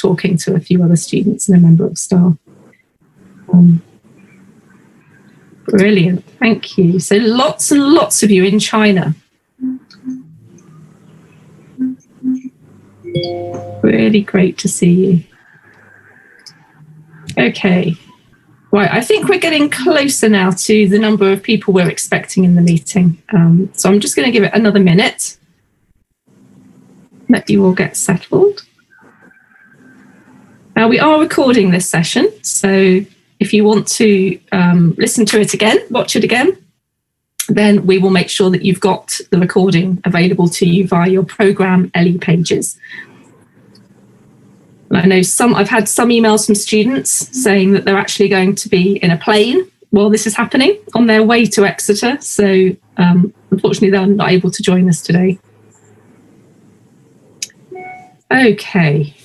talking to a few other students and a member of staff. Brilliant, thank you. So lots and lots of you in China. Really great to see you. Okay, right, I think we're getting closer now to the number of people we're expecting in the meeting. So I'm just going to give it another minute. Let you all get settled. Now, we are recording this session, so if you want to listen to it again, watch it again, then we will make sure that you've got the recording available to you via your program LE pages. And I know I've had some emails from students saying that they're actually going to be in a plane while this is happening on their way to Exeter. So unfortunately, they're not able to join us today. Okay.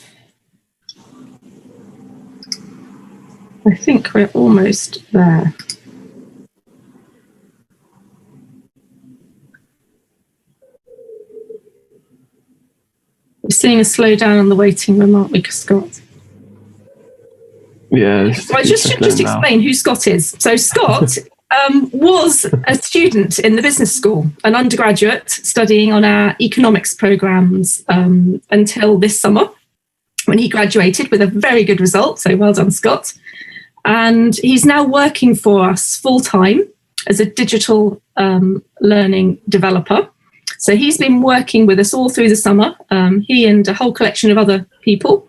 I think we're almost there. We're seeing a slowdown on the waiting room, aren't we, Scott? Yeah. Well, just explain who Scott is. So Scott was a student in the business school, an undergraduate studying on our economics programs until this summer, when he graduated with a very good result. So well done, Scott. And he's now working for us full-time as a digital learning developer. So he's been working with us all through the summer, he and a whole collection of other people,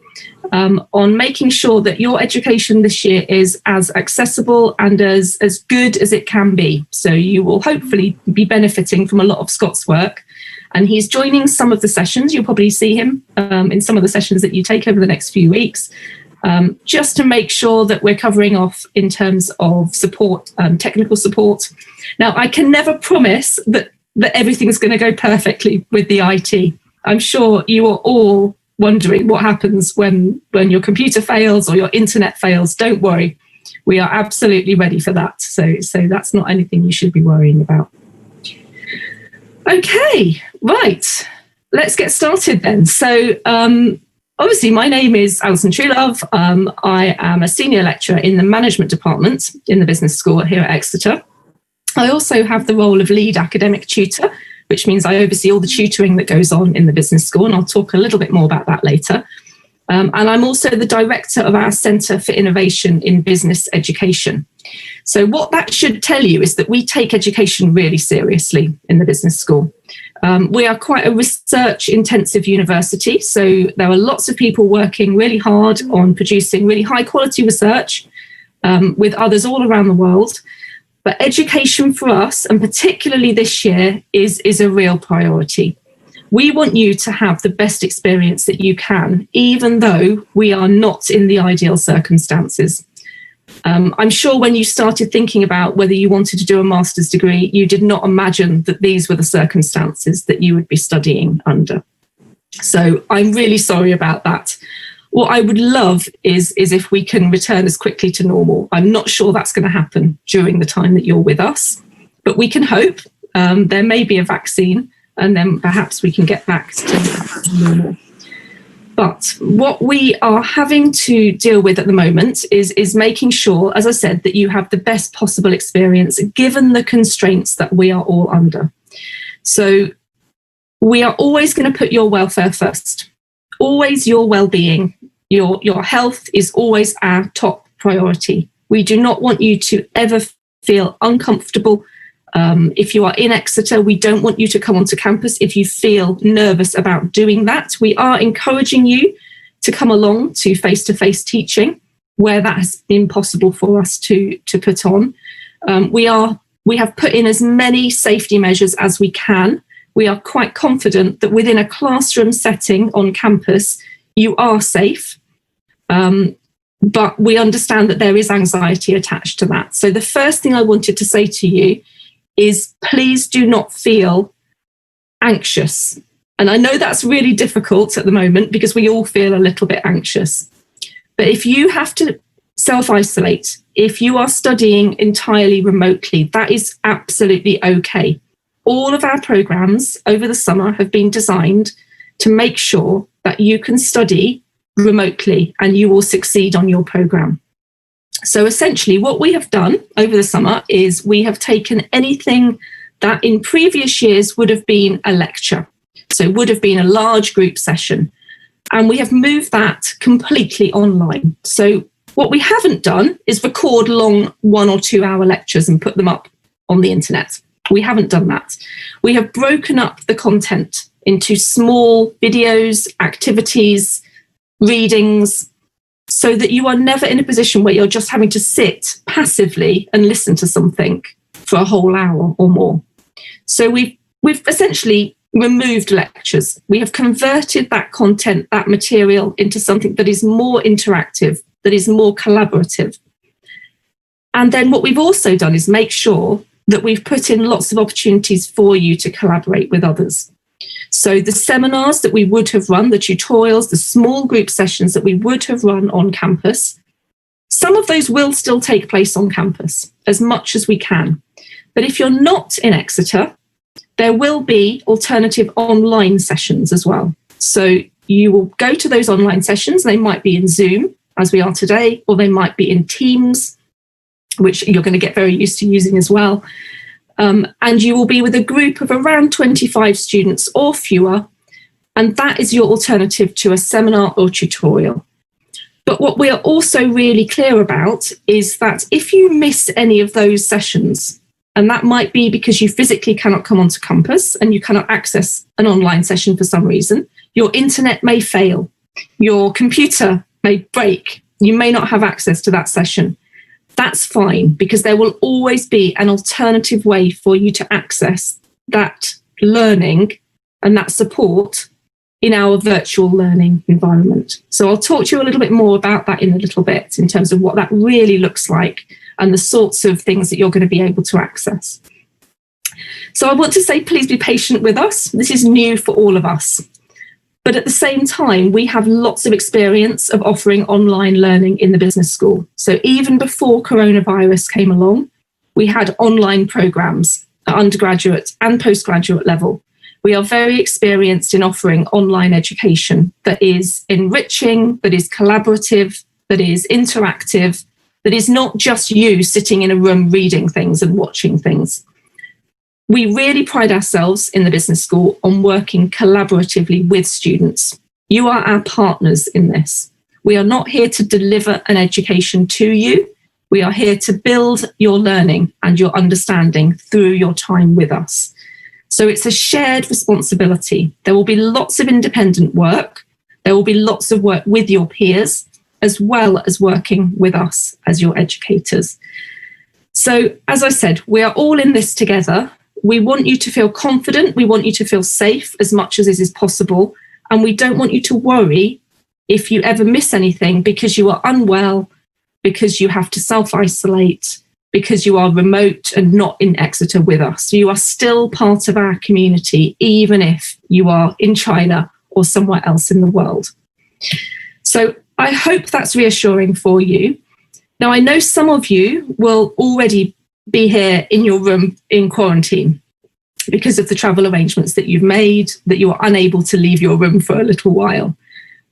on making sure that your education this year is as accessible and as good as it can be. So you will hopefully be benefiting from a lot of Scott's work. And he's joining some of the sessions. You'll probably see him in some of the sessions that you take over the next few weeks. Just to make sure that we're covering off in terms of support, technical support. Now, I can never promise that everything's going to go perfectly with the IT. I'm sure you are all wondering what happens when your computer fails or your internet fails. Don't worry, we are absolutely ready for that. So that's not anything you should be worrying about. Okay, right, let's get started then. So, obviously, my name is Alison Truelove. I am a senior lecturer in the management department in the business school here at Exeter. I also have the role of lead academic tutor, which means I oversee all the tutoring that goes on in the business school, and I'll talk a little bit more about that later. And I'm also the director of our Centre for Innovation in Business Education. So what that should tell you is that we take education really seriously in the business school. We are quite a research-intensive university, so there are lots of people working really hard on producing really high-quality research with others all around the world. But education for us, and particularly this year, is a real priority. We want you to have the best experience that you can, even though we are not in the ideal circumstances. I'm sure when you started thinking about whether you wanted to do a master's degree, you did not imagine that these were the circumstances that you would be studying under. So I'm really sorry about that. What I would love is if we can return as quickly to normal. I'm not sure that's going to happen during the time that you're with us, but we can hope. There may be a vaccine, and then perhaps we can get back to normal. But what we are having to deal with at the moment is making sure, as I said, that you have the best possible experience given the constraints that we are all under. So we are always going to put your welfare first, always your well-being. Your health is always our top priority. We do not want you to ever feel uncomfortable. If you are in Exeter, we don't want you to come onto campus if you feel nervous about doing that. We are encouraging you to come along to face-to-face teaching where that has been possible for us to put on. We have put in as many safety measures as we can. We are quite confident that within a classroom setting on campus, you are safe. But we understand that there is anxiety attached to that. So the first thing I wanted to say to you is please do not feel anxious. And I know that's really difficult at the moment because we all feel a little bit anxious. But if you have to self-isolate, if you are studying entirely remotely, that is absolutely okay. All of our programs over the summer have been designed to make sure that you can study remotely and you will succeed on your program. So essentially what we have done over the summer is we have taken anything that in previous years would have been a lecture, so would have been a large group session, and we have moved that completely online. So what we haven't done is record long 1 or 2 hour lectures and put them up on the internet. We haven't done that. We have broken up the content into small videos, activities, readings, so that you are never in a position where you're just having to sit passively and listen to something for a whole hour or more. So we've essentially removed lectures. We have converted that content, that material, into something that is more interactive, that is more collaborative. And then what we've also done is make sure that we've put in lots of opportunities for you to collaborate with others. So the seminars that we would have run, the tutorials, the small group sessions that we would have run on campus, some of those will still take place on campus as much as we can. But if you're not in Exeter, there will be alternative online sessions as well. So you will go to those online sessions. They might be in Zoom, as we are today, or they might be in Teams, which you're going to get very used to using as well. And you will be with a group of around 25 students or fewer, and that is your alternative to a seminar or tutorial. But what we are also really clear about is that if you miss any of those sessions, and that might be because you physically cannot come onto campus and you cannot access an online session for some reason, your internet may fail, your computer may break, you may not have access to that session. That's fine, because there will always be an alternative way for you to access that learning and that support in our virtual learning environment. So I'll talk to you a little bit more about that in a little bit in terms of what that really looks like and the sorts of things that you're going to be able to access. So I want to say, please be patient with us. This is new for all of us. But at the same time, we have lots of experience of offering online learning in the business school. So even before coronavirus came along, we had online programs at undergraduate and postgraduate level. We are very experienced in offering online education that is enriching, that is collaborative, that is interactive, that is not just you sitting in a room reading things and watching things. We really pride ourselves in the business school on working collaboratively with students. You are our partners in this. We are not here to deliver an education to you. We are here to build your learning and your understanding through your time with us. So it's a shared responsibility. There will be lots of independent work. There will be lots of work with your peers, as well as working with us as your educators. So, as I said, we are all in this together. We want you to feel confident. We want you to feel safe as much as is possible. And we don't want you to worry if you ever miss anything because you are unwell, because you have to self-isolate, because you are remote and not in Exeter with us. You are still part of our community, even if you are in China or somewhere else in the world. So I hope that's reassuring for you. Now, I know some of you will already be here in your room in quarantine because of the travel arrangements that you've made, that you are unable to leave your room for a little while.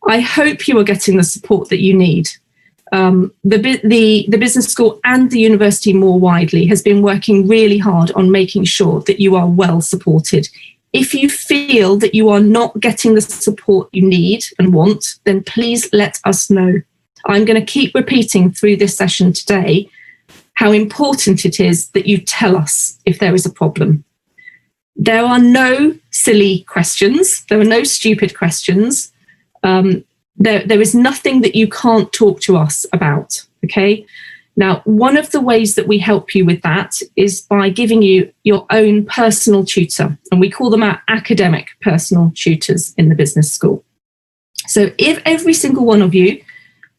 I hope you are getting the support that you need. The business school and the university more widely has been working really hard on making sure that you are well supported. If you feel that you are not getting the support you need and want, then please let us know. I'm going to keep repeating through this session today how important it is that you tell us if there is a problem. There are no silly questions. There are no stupid questions. There is nothing that you can't talk to us about, okay? Now, one of the ways that we help you with that is by giving you your own personal tutor, and we call them our academic personal tutors in the business school. So if every single one of you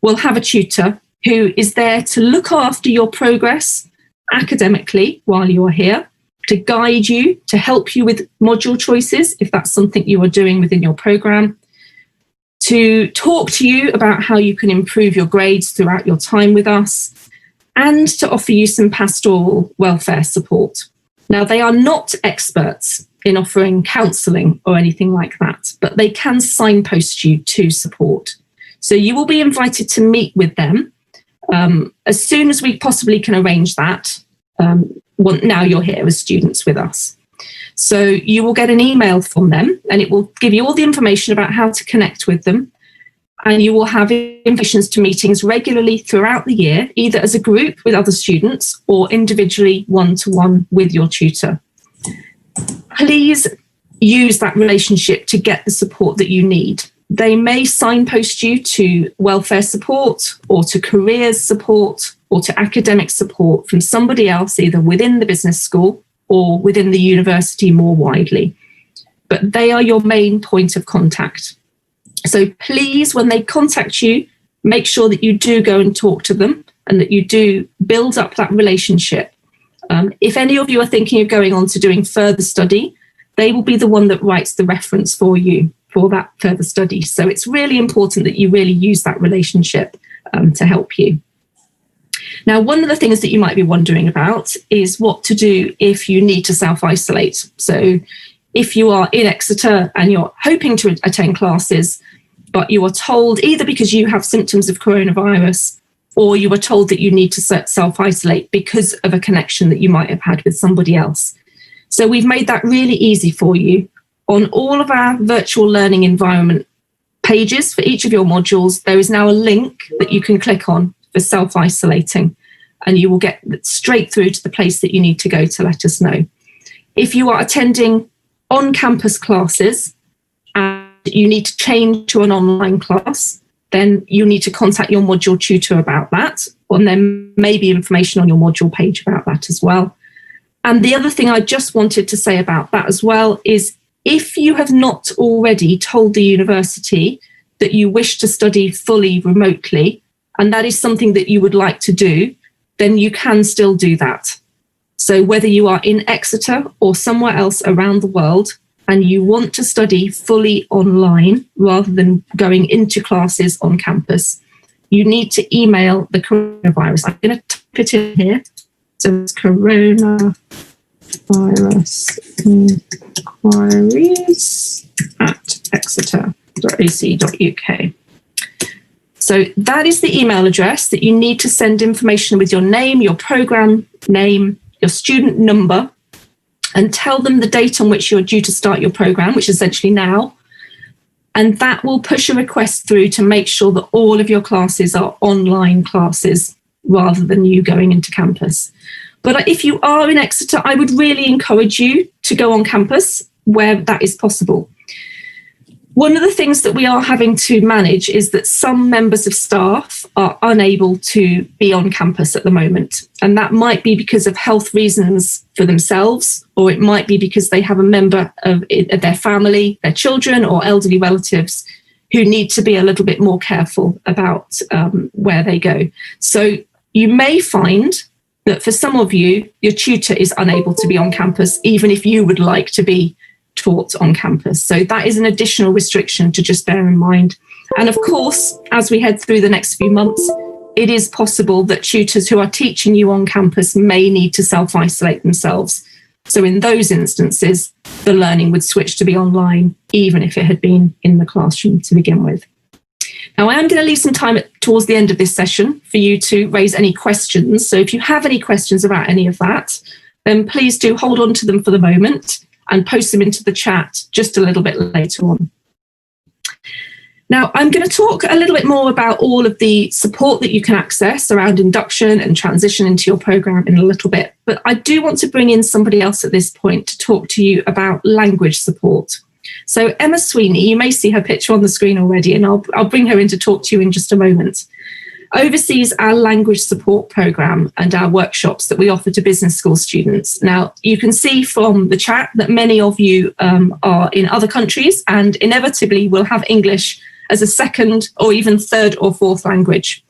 will have a tutor who is there to look after your progress academically while you're here, to guide you, to help you with module choices, if that's something you are doing within your program, to talk to you about how you can improve your grades throughout your time with us, and to offer you some pastoral welfare support. Now, they are not experts in offering counselling or anything like that, but they can signpost you to support. So you will be invited to meet with them as soon as we possibly can arrange that. Now you're here as students with us. So you will get an email from them, and it will give you all the information about how to connect with them. And you will have invitations to meetings regularly throughout the year, either as a group with other students or individually one-to-one with your tutor. Please use that relationship to get the support that you need. They may signpost you to welfare support or to careers support or to academic support from somebody else, either within the business school or within the university more widely. But they are your main point of contact. So please, when they contact you, make sure that you do go and talk to them and that you do build up that relationship. If any of you are thinking of going on to doing further study, they will be the one that writes the reference for you for that further study. So it's really important that you really use that relationship to help you. Now, one of the things that you might be wondering about is what to do if you need to self-isolate. So if you are in Exeter and you're hoping to attend classes, but you are told either because you have symptoms of coronavirus or you were told that you need to self-isolate because of a connection that you might have had with somebody else. So we've made that really easy for you. On all of our virtual learning environment pages for each of your modules, there is now a link that you can click on for self-isolating, and you will get straight through to the place that you need to go to let us know. If you are attending on-campus classes and you need to change to an online class, then you need to contact your module tutor about that, and there may be information on your module page about that as well. And the other thing I just wanted to say about that as well is if you have not already told the university that you wish to study fully remotely, and that is something that you would like to do, then you can still do that. So whether you are in Exeter or somewhere else around the world and you want to study fully online rather than going into classes on campus, you need to email the coronavirus. I'm going to type it in here. So it's coronavirus inquiries at exeter.ac.uk. So that is the email address that you need to send information with your name, your program name, your student number, and tell them the date on which you're due to start your program, which is essentially now. And that will push a request through to make sure that all of your classes are online classes rather than you going into campus. But if you are in Exeter, I would really encourage you to go on campus where that is possible. One of the things that we are having to manage is that some members of staff are unable to be on campus at the moment. And that might be because of health reasons for themselves, or it might be because they have a member of their family, their children or elderly relatives who need to be a little bit more careful about where they go. So you may find that for some of you, your tutor is unable to be on campus, even if you would like to be taught on campus. So that is an additional restriction to just bear in mind. And of course, as we head through the next few months, it is possible that tutors who are teaching you on campus may need to self-isolate themselves. So in those instances, the learning would switch to be online, even if it had been in the classroom to begin with. Now, I am going to leave some time towards the end of this session for you to raise any questions. So if you have any questions about any of that, then please do hold on to them for the moment and post them into the chat just a little bit later on. Now, I'm going to talk a little bit more about all of the support that you can access around induction and transition into your program in a little bit, but I do want to bring in somebody else at this point to talk to you about language support. So Emma Sweeney, you may see her picture on the screen already, and I'll bring her in to talk to you in just a moment, oversees our language support program and our workshops that we offer to business school students. Now, you can see from the chat that many of you are in other countries and inevitably will have English as a second or even third or fourth language.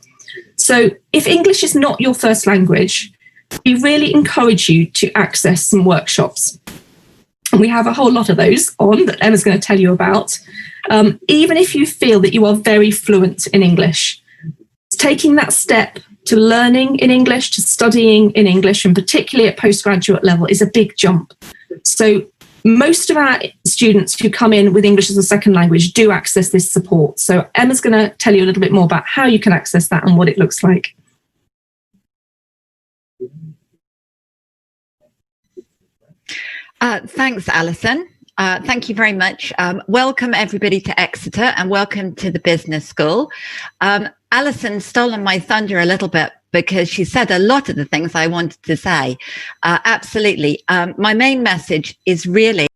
So if English is not your first language, we really encourage you to access some workshops. And we have a whole lot of those on that Emma's going to tell you about. Even if you feel that you are very fluent in English, taking that step to learning in English, to studying in English, and particularly at postgraduate level, is a big jump. So most of our students who come in with English as a second language do access this support. So Emma's going to tell you a little bit more about how you can access that and what it looks like. Thanks, Alison. Thank you very much. Welcome everybody to Exeter and welcome to the business school. Alison's stolen my thunder a little bit because she said a lot of the things I wanted to say. Absolutely. My main message is really